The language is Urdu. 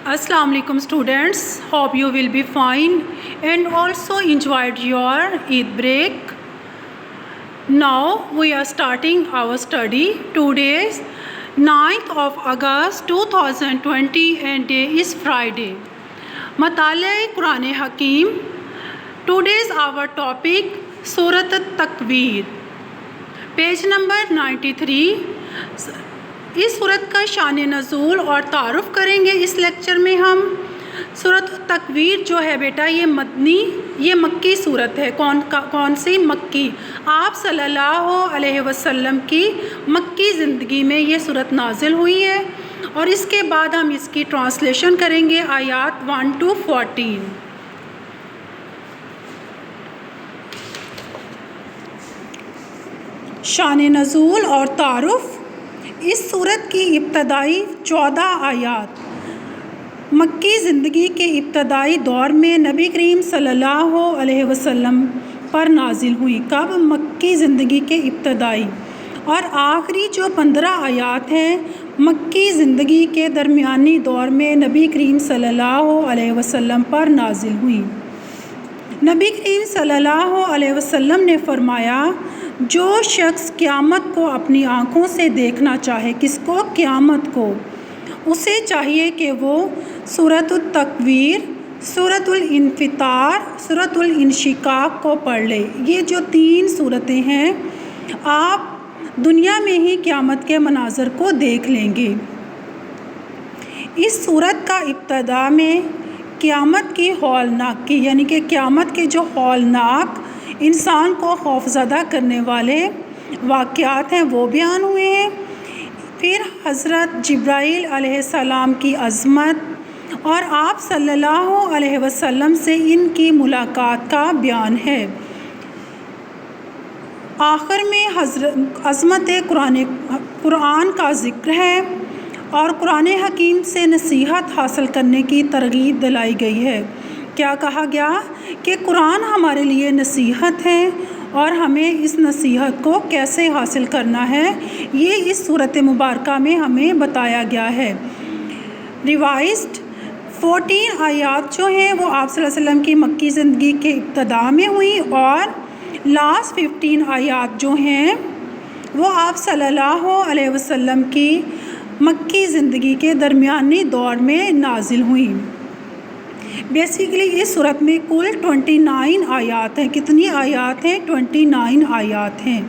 Assalamu alaikum students, hope you will be fine and also enjoyed your Eid break. Now we are starting our study. Today is 9th of August 2020 and day is Friday. Matale Quran Hakim. Today is our topic Surat At-Takwir. Page number 93. اس صورت کا شان نزول اور تعارف کریں گے اس لیکچر میں ہم. سورۃ التکویر جو ہے بیٹا یہ مکی صورت ہے. کون سی؟ مکی. آپ صلی اللہ علیہ وسلم کی مکی زندگی میں یہ صورت نازل ہوئی ہے اور اس کے بعد ہم اس کی ٹرانسلیشن کریں گے آیات 1 to 14. شان نزول اور تعارف. اس صورت کی ابتدائی 14 آیات مکی زندگی کے ابتدائی دور میں نبی کریم صلی اللہ علیہ وسلم پر نازل ہوئی. کب؟ مکی زندگی کے ابتدائی. اور آخری جو 15 آیات ہیں مکی زندگی کے درمیانی دور میں نبی کریم صلی اللہ علیہ وسلم پر نازل ہوئی. نبی کریم صلی اللہ علیہ وسلم نے فرمایا، جو شخص قیامت کو اپنی آنکھوں سے دیکھنا چاہے، کس کو؟ قیامت کو، اسے چاہیے کہ وہ سورۃ التکویر، سورۃ الانفطار، سورۃ الانشقاق کو پڑھ لے. یہ جو 3 صورتیں ہیں آپ دنیا میں ہی قیامت کے مناظر کو دیکھ لیں گے. اس صورت کا ابتدا میں قیامت کی ہولناکی یعنی کہ قیامت کے جو ہولناک انسان کو خوفزدہ کرنے والے واقعات ہیں وہ بیان ہوئے ہیں. پھر حضرت جبرائیل علیہ السلام کی عظمت اور آپ صلی اللہ علیہ وسلم سے ان کی ملاقات کا بیان ہے. آخر میں عظمت قرآن کا ذکر ہے اور قرآن حکیم سے نصیحت حاصل کرنے کی ترغیب دلائی گئی ہے. کیا کہا گیا؟ کہ قرآن ہمارے لیے نصیحت ہے اور ہمیں اس نصیحت کو کیسے حاصل کرنا ہے یہ اس صورت مبارکہ میں ہمیں بتایا گیا ہے. ریوائزڈ 14 آیات جو ہیں وہ آپ صلی اللہ علیہ وسلم کی مکی زندگی کے ابتدا میں ہوئی اور لاسٹ 15 آیات جو ہیں وہ آپ صلی اللہ علیہ وسلم کی مکی زندگی کے درمیانی دور میں نازل ہوئی. بیسیکلی اس صورت میں کل 29 آیات ہیں. کتنی آیات ہیں؟ 29 آیات ہیں.